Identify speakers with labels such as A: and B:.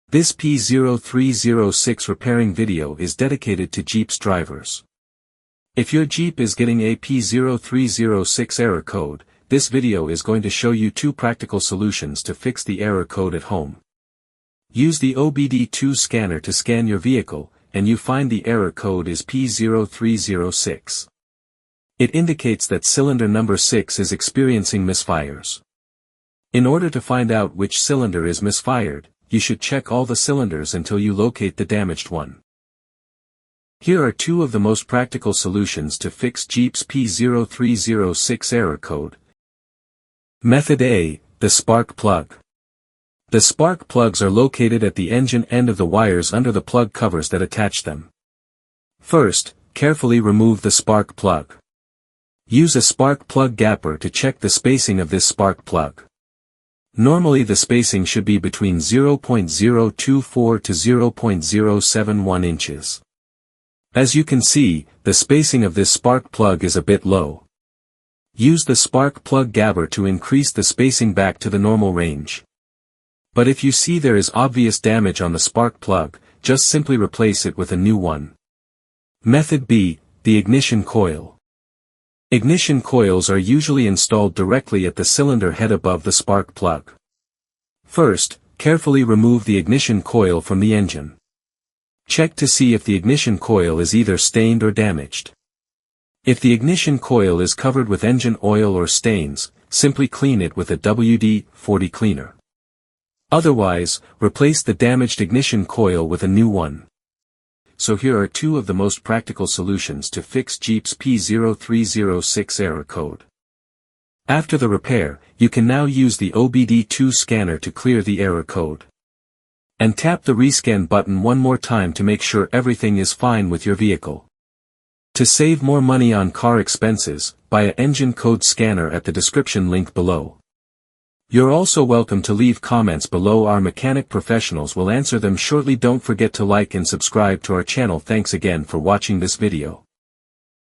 A: This P0306 repairing video is dedicated to Jeep's drivers. If your Jeep is getting a P0306 error code, this video is going to show you two practical solutions to fix the error code at home. Use the OBD2 scanner to scan your vehicle, and you find the error code is P0306. It indicates that cylinder number 6 is experiencing misfires. In order to find out which cylinder is misfired, you should check all the cylinders until you locate the damaged one. Here are two of the most practical solutions to fix Jeep's P0306 error code. Method A, the spark plug. The spark plugs are located at the engine end of the wires under the plug covers that attach them. First, carefully remove the spark plug. Use a spark plug gapper to check the spacing of this spark plug. Normally the spacing should be between 0.024 to 0.071 inches. As you can see, the spacing of this spark plug is a bit low. Use the spark plug gapper to increase the spacing back to the normal range. But if you see there is obvious damage on the spark plug, just simply replace it with a new one. Method B, the ignition coil. Ignition coils are usually installed directly at the cylinder head above the spark plug. First, carefully remove the ignition coil from the engine. Check to see if the ignition coil is either stained or damaged. If the ignition coil is covered with engine oil or stains, simply clean it with a WD-40 cleaner. Otherwise, replace the damaged ignition coil with a new one. So here are two of the most practical solutions to fix Jeep's P0306 error code. After the repair, you can now use the OBD2 scanner to clear the error code. And tap the rescan button one more time to make sure everything is fine with your vehicle. To save more money on car expenses, buy an engine code scanner at the description link below. You're also welcome to leave comments below. Our mechanic professionals will answer them shortly. Don't forget to like and subscribe to our channel. Thanks again for watching this video.